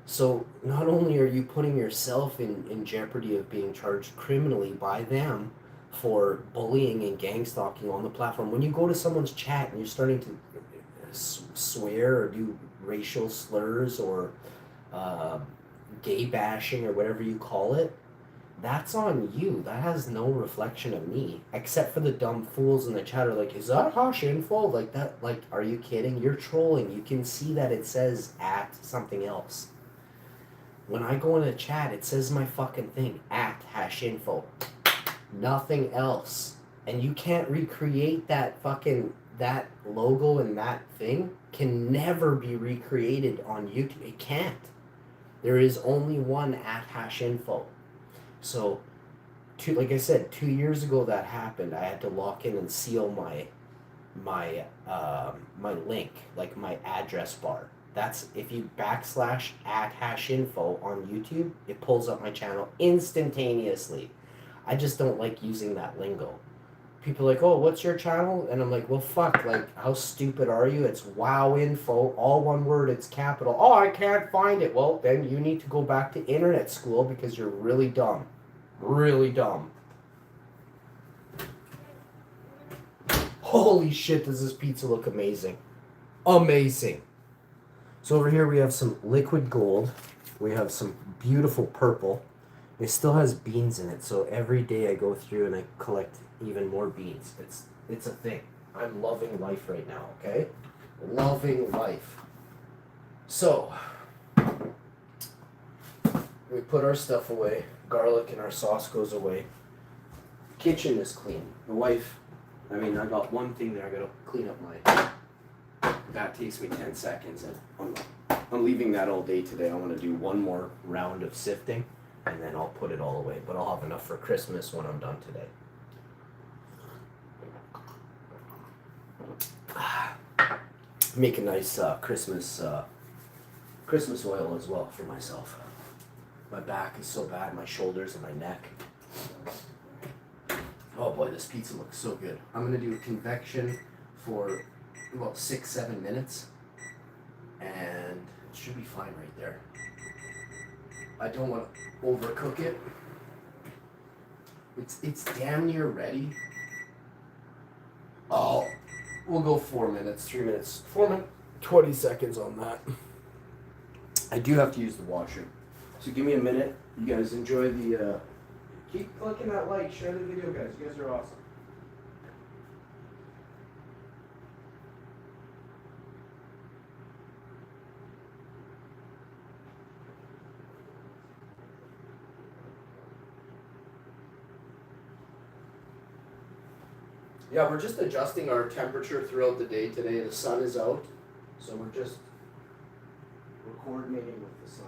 So not only are you putting yourself in jeopardy of being charged criminally by them for bullying and gang stalking on the platform, when you go to someone's chat and you're starting to swear or do racial slurs or gay bashing or whatever you call it, that's on you. That has no reflection of me, except for the dumb fools in the chat are like, is that Hush Info? Like that, like, are you kidding? You're trolling. You can see that it says at something else. When I go in a chat, it says my fucking thing, at #info. Nothing else. And you can't recreate that logo and that thing can never be recreated on YouTube. It can't. There is only one at #info. So, like I said, 2 years ago that happened. I had to lock in and seal my link, like my address bar. That's if you / at #info on YouTube, it pulls up my channel instantaneously. I just don't like using that lingo. People are like, oh, what's your channel? And I'm like, well, fuck, like, how stupid are you? It's wowinfo, all one word, it's capital. Oh, I can't find it. Well, then you need to go back to internet school because you're really dumb. Really dumb. Holy shit, does this pizza look amazing. Amazing. So over here we have some liquid gold. We have some beautiful purple. It still has beans in it, so every day I go through and I collect even more beans. It's a thing. I'm loving life right now, okay? Loving life. So, we put our stuff away. Garlic and our sauce goes away. Kitchen is clean. The wife, I got one thing there. I gotta clean up my... That takes me 10 seconds. And I'm leaving that all day today. I want to do one more round of sifting, and then I'll put it all away. But I'll have enough for Christmas when I'm done today. Make a nice Christmas oil as well for myself. My back is so bad, my shoulders and my neck. Oh boy, this pizza looks so good. I'm gonna do a convection for about 6-7 minutes, and it should be fine right there. I don't want to overcook it. It's damn near ready. Oh, we'll go 4 minutes, 3 minutes, 4 minutes, 20 seconds on that. I do have to use the washer. So give me a minute. You guys enjoy the, keep clicking that like, share the video, guys. You guys are awesome. Yeah, we're just adjusting our temperature throughout the day today. The sun is out, so we're coordinating with the sun.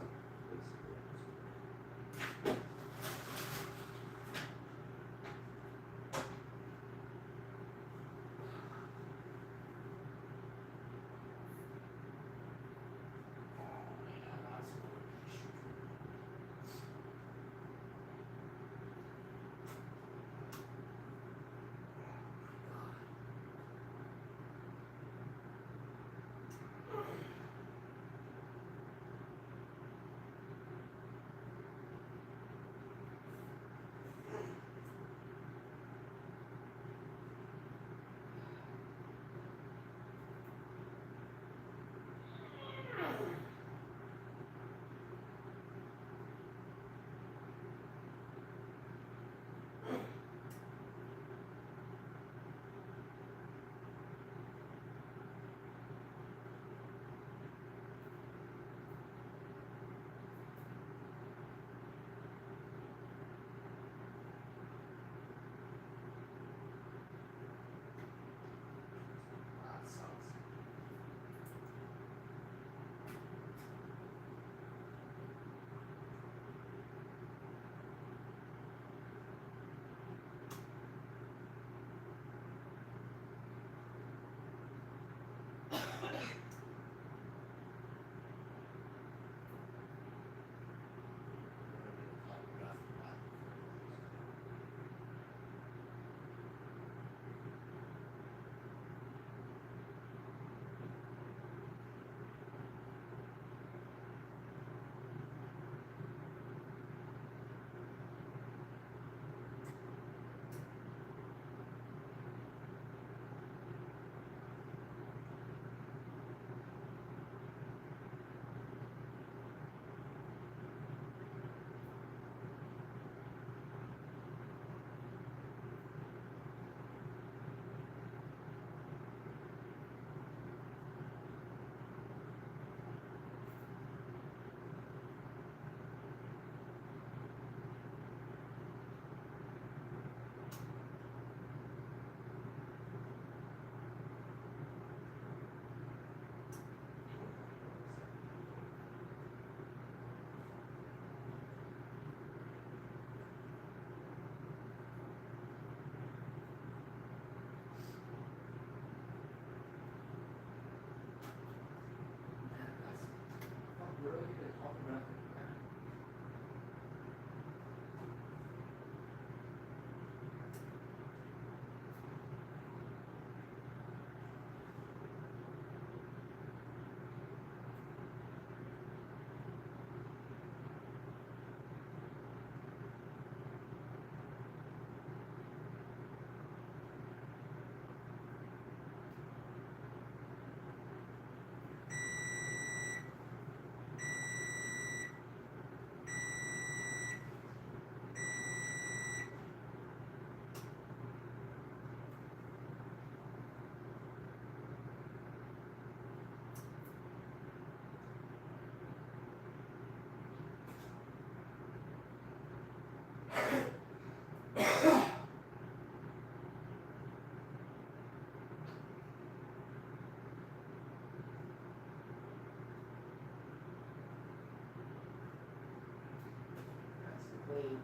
Clean.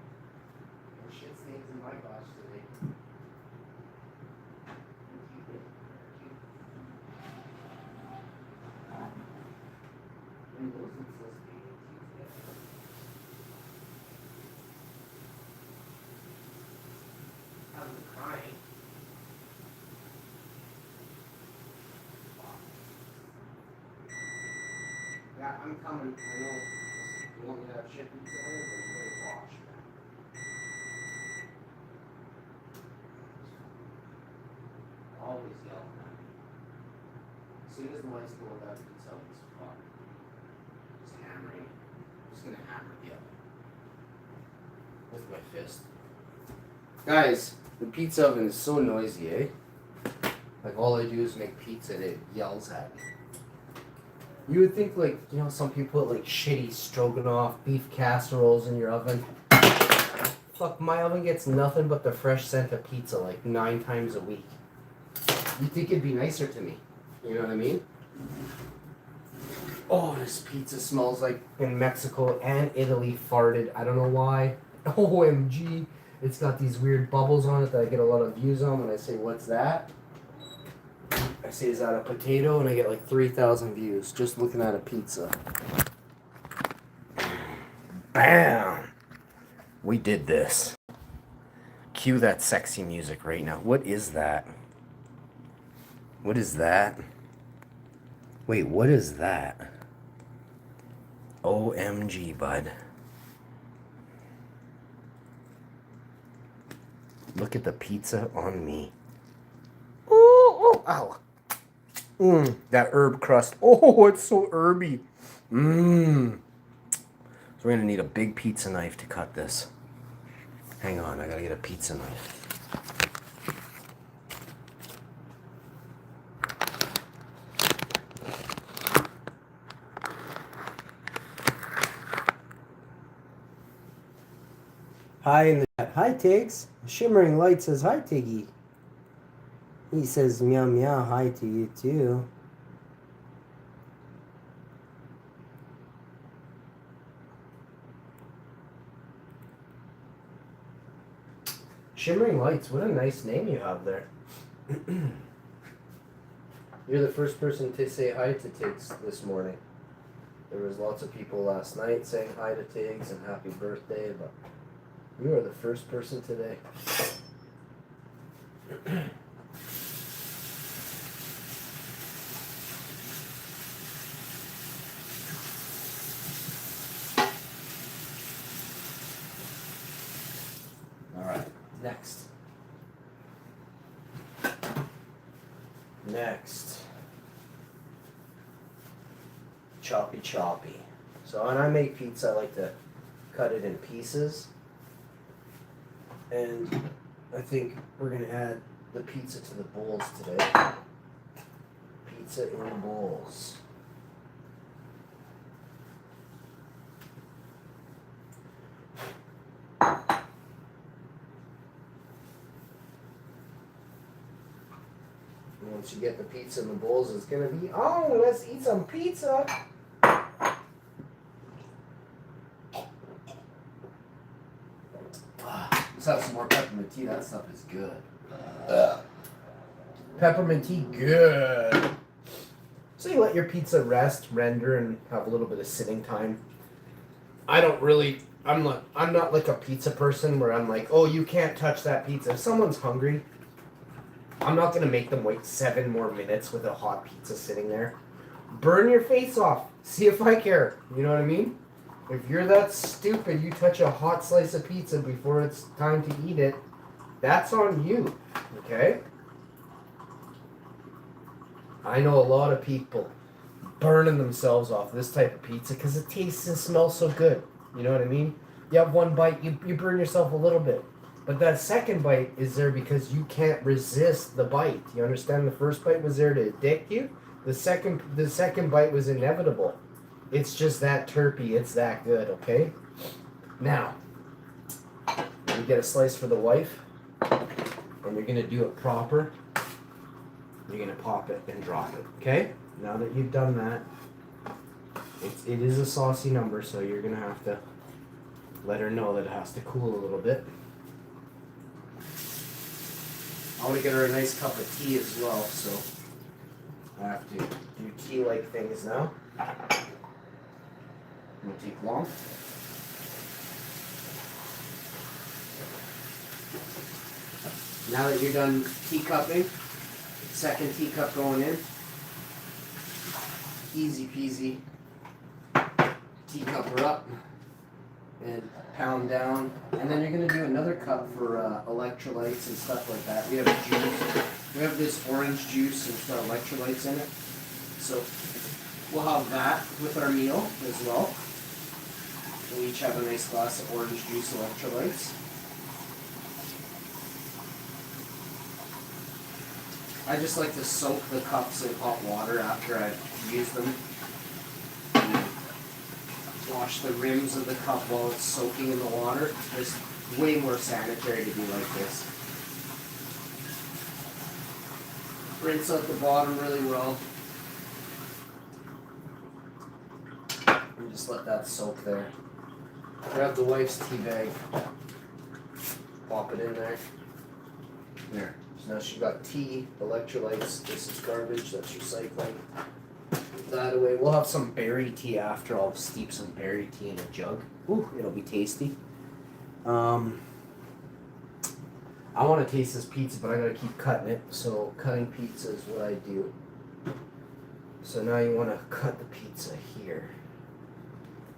No shit stains in my glass today. I'm crying. Yeah, I'm coming. I know. You want me to have shit pizza on it, or you better wash, man. Always yelling at me. As soon as the lights go without pizza, it's fucked. Just hammering. I'm just gonna hammer the oven with my fist. Guys, the pizza oven is so noisy, eh? Like, all I do is make pizza and it yells at me. You would think, like, you know, some people put, like, shitty stroganoff beef casseroles in your oven. Fuck, my oven gets nothing but the fresh scent of pizza, like, 9 times a week. You'd think it'd be nicer to me. You know what I mean? Oh, this pizza smells like in Mexico and Italy farted. I don't know why. OMG. It's got these weird bubbles on it that I get a lot of views on when I say, what's that? I say, is that a potato? And I get like 3,000 views just looking at a pizza. Bam! We did this. Cue that sexy music right now. What is that? What is that? Wait, what is that? OMG, bud. Look at the pizza on me. Oh, ow. That herb crust. Oh, it's so herby. So we're going to need a big pizza knife to cut this. Hang on, I got to get a pizza knife. Hi in the chat. Hi, Tiggs. Shimmering Light says hi, Tiggy. He says meow meow hi to you too. Shimmering Lights, what a nice name you have there. You're the first person to say hi to Tiggs this morning. There was lots of people last night saying hi to Tiggs and happy birthday, but you are the first person today. Alright, next. Choppy. So when I make pizza, I like to cut it in pieces. And I think we're going to add the pizza to the bowls today. Pizza in bowls. And once you get the pizza in the bowls, it's going to be, oh, let's eat some pizza. Let's have some more peppermint tea. That stuff is good. Peppermint tea, good. So you let your pizza rest, render, and have a little bit of sitting time. I'm not like a pizza person where I'm like, oh, you can't touch that pizza. If someone's hungry, I'm not going to make them wait 7 more minutes with a hot pizza sitting there. Burn your face off. See if I care. You know what I mean? If you're that stupid, you touch a hot slice of pizza before it's time to eat it, that's on you, okay? I know a lot of people burning themselves off this type of pizza because it tastes and smells so good. You know what I mean? You have one bite, you burn yourself a little bit. But that second bite is there because you can't resist the bite. You understand? The first bite was there to addict you. The second bite was inevitable. It's just that terpy. It's that good, okay? Now, You get a slice for the wife, and you're gonna do it proper. You're gonna pop it and drop it. Okay? Now that you've done that, it is a saucy number, so you're gonna have to let her know that it has to cool a little bit. I want to get her a nice cup of tea as well, so I have to do tea-like things now. It won't take long. Now that you're done teacupping, second teacup going in. Easy peasy. Teacup her up and pound down. And then you're going to do another cup for electrolytes and stuff like that. We have juice. We have this orange juice and it's got electrolytes in it. So we'll have that with our meal as well. We'll each have a nice glass of orange juice electrolytes. I just like to soak the cups in hot water after I've used them. And wash the rims of the cup while it's soaking in the water. It's way more sanitary to do like this. Rinse out the bottom really well. And just let that soak there. Grab the wife's tea bag. Pop it in there. There. So now she's got tea, electrolytes. This is garbage. That's recycling. Put that away. We'll have some berry tea after. I'll steep some berry tea in a jug. Ooh, it'll be tasty. I want to taste this pizza, but I gotta keep cutting it. So cutting pizza is what I do. So now you want to cut the pizza here.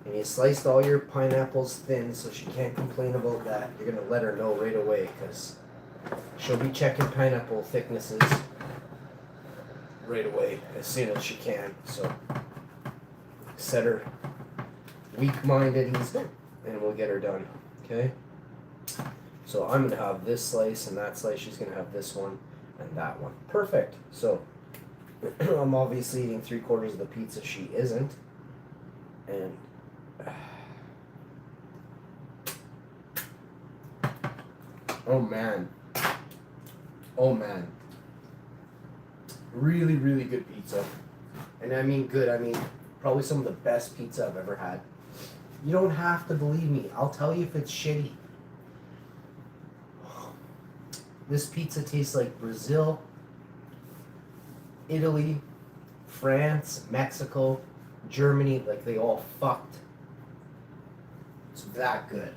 And you sliced all your pineapples thin, so she can't complain about that. You're gonna let her know right away, because she'll be checking pineapple thicknesses right away as soon as she can. So set her weak mind at ease, and we'll get her done. Okay? So I'm gonna have this slice and that slice. She's gonna have this one and that one. Perfect. So I'm obviously eating 3/4 of the pizza. She isn't. And oh man. Oh man. Really, really good pizza. And I mean good, I mean probably some of the best pizza I've ever had. You don't have to believe me. I'll tell you if it's shitty. This pizza tastes like Brazil, Italy, France, Mexico, Germany, like they all fucked. It's that good.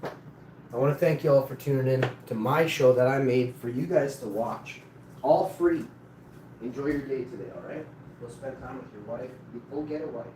I want to thank you all for tuning in to my show that I made for you guys to watch. All free. Enjoy your day today, alright? Go spend time with your wife. Go get a wife.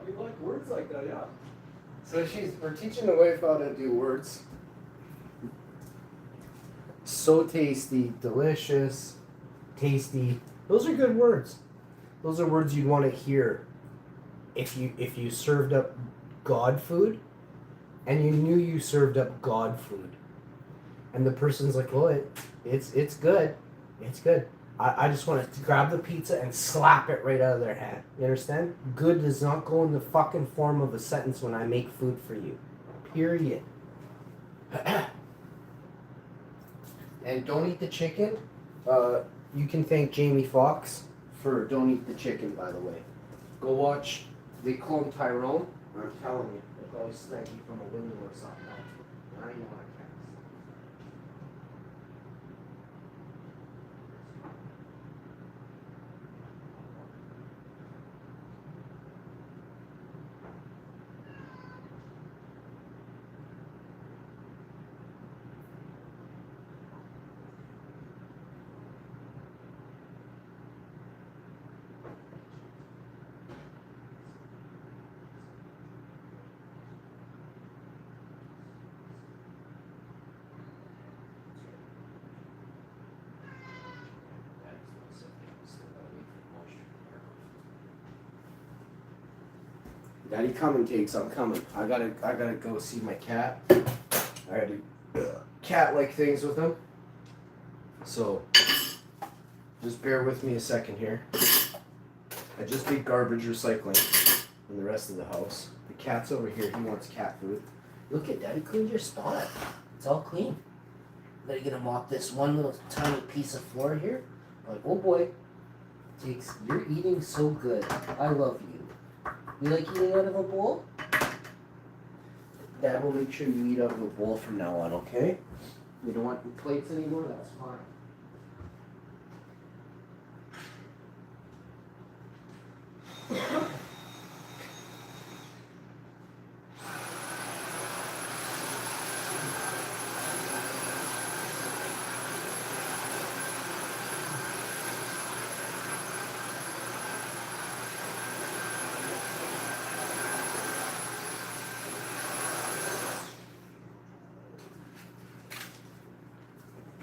We like words like that, yeah. So we're teaching the wife how to do words. So tasty, delicious, tasty. Those are good words. Those are words you'd want to hear if you served up God food and you knew you served up God food. And the person's like, well, it's good. It's good. I just want to grab the pizza and slap it right out of their hand. You understand? Good does not go in the fucking form of a sentence when I make food for you. Period. And don't eat the chicken You can thank Jamie Foxx for Don't Eat the Chicken, by the way. Go watch. They call him Tyrone. I'm telling you, they always thank you from a window or something. I know I can. Daddy coming takes, I'm coming. I gotta go see my cat. I gotta do cat-like things with him. So just bear with me a second here. I just did garbage recycling in the rest of the house. The cat's over here, he wants cat food. Look at Daddy cleaned your spot. It's all clean. Gotta get him off this one little tiny piece of floor here. Like, oh boy. Takes, you're eating so good. I love you. You like eating out of a bowl? Dad will make sure you eat out of a bowl from now on, okay? You don't want plates anymore? That's fine.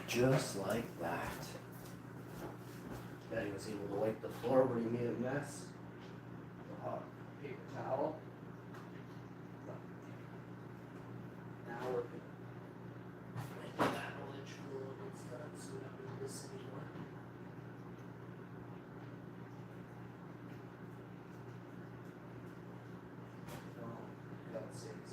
Just like that. Daddy was able to wipe the floor where he made a mess. The hot paper towel. Now we're gonna make that electrical and it's done so we don't need this anymore. Oh, God sakes.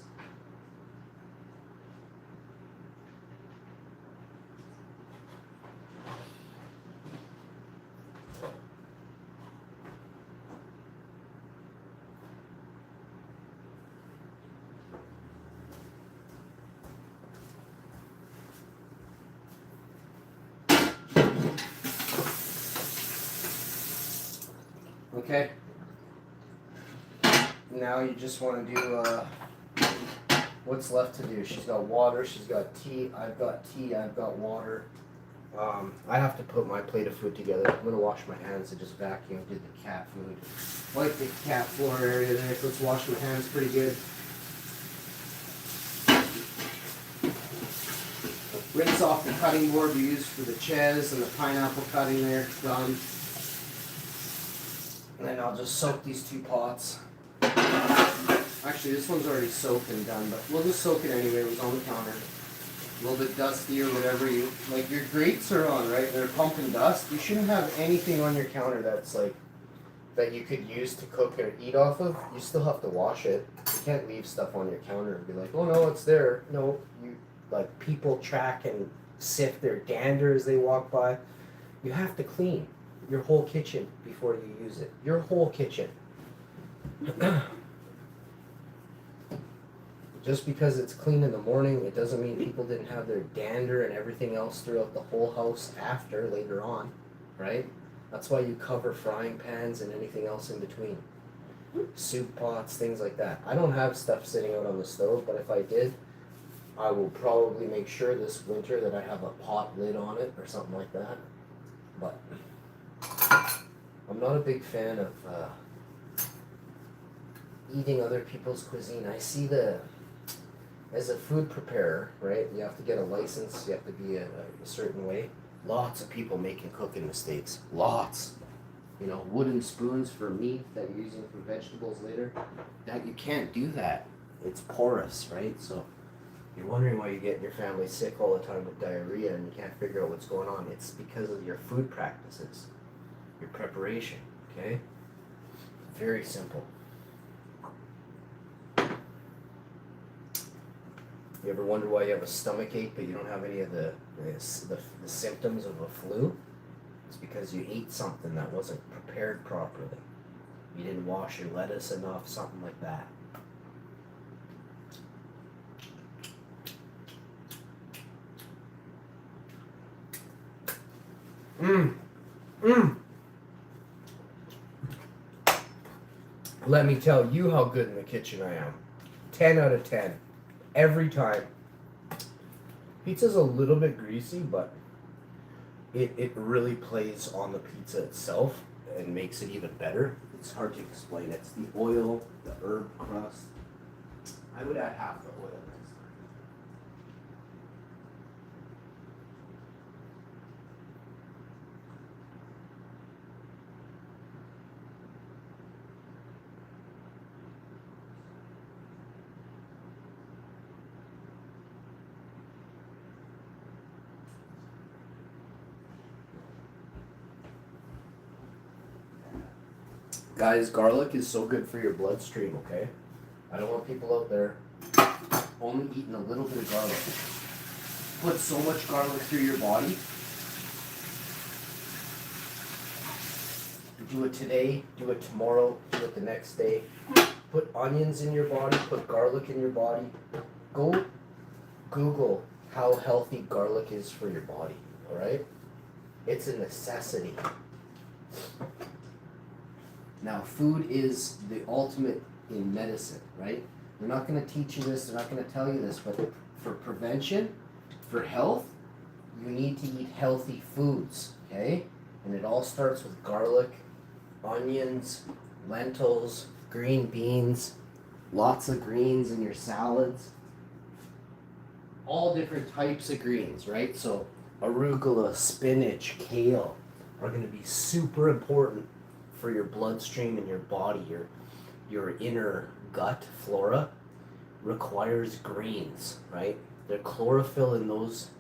Okay. Now you just want to do what's left to do. She's got water, she's got tea, I've got water. I have to put my plate of food together. I'm going to wash my hands and just vacuum, do the cat food. Like the cat floor area there, so let's wash my hands pretty good. Rinse off the cutting board we used for the ches and the pineapple cutting there, done. And then I'll just soak these two pots. Actually, this one's already soaked and done, but we'll just soak it anyway. It was on the counter. A little bit dusty or whatever you like. Your grates are on, right? They're pumping dust. You shouldn't have anything on your counter that's like that you could use to cook or eat off of. You still have to wash it. You can't leave stuff on your counter and be like, oh no, it's there. No, you like people track and sift their dander as they walk by. You have to clean your whole kitchen before you use it. Your whole kitchen. Just because it's clean in the morning, it doesn't mean people didn't have their dander and everything else throughout the whole house after, later on, right? That's why you cover frying pans and anything else in between. Soup pots, things like that. I don't have stuff sitting out on the stove, but if I did, I will probably make sure this winter that I have a pot lid on it or something like that. But I'm not a big fan of eating other people's cuisine. I see as a food preparer, right, you have to get a license, you have to be a certain way. Lots of people making cooking mistakes. Lots. You know, wooden spoons for meat that you're using for vegetables later. That you can't do that. It's porous, right? So you're wondering why you're getting your family sick all the time with diarrhea and you can't figure out what's going on. It's because of your food practices, your preparation, okay? Very simple. You ever wonder why you have a stomach ache but you don't have any of the symptoms of a flu? It's because you ate something that wasn't prepared properly. You didn't wash your lettuce enough, something like that. Let me tell you how good in the kitchen I am. 10 out of 10. Every time. Pizza's a little bit greasy, but it really plays on the pizza itself and makes it even better. It's hard to explain. It's the oil, the herb crust. I would add half the oil next time. Guys, garlic is so good for your bloodstream, okay? I don't want people out there only eating a little bit of garlic. Put so much garlic through your body. Do it today, do it tomorrow, do it the next day. Put onions in your body, put garlic in your body. Go Google how healthy garlic is for your body, alright? It's a necessity. Now, food is the ultimate in medicine, right? They're not going to teach you this, they're not going to tell you this, but for prevention, for health, you need to eat healthy foods, okay? And it all starts with garlic, onions, lentils, green beans, lots of greens in your salads. All different types of greens, right? So arugula, spinach, kale are going to be super important for your bloodstream and your body. Your inner gut flora requires greens, right? The chlorophyll in those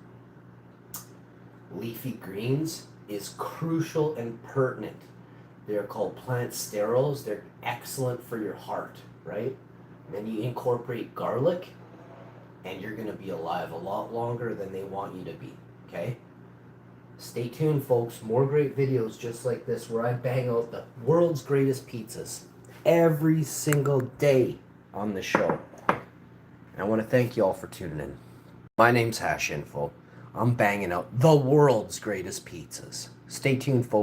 leafy greens is crucial and pertinent. They're called plant sterols. They're excellent for your heart, right? And then you incorporate garlic and you're going to be alive a lot longer than they want you to be, okay? Stay tuned, folks. More great videos just like this where I bang out the world's greatest pizzas every single day on the show. And I want to thank you all for tuning in. My name's wowinfo. I'm banging out the world's greatest pizzas. Stay tuned, folks.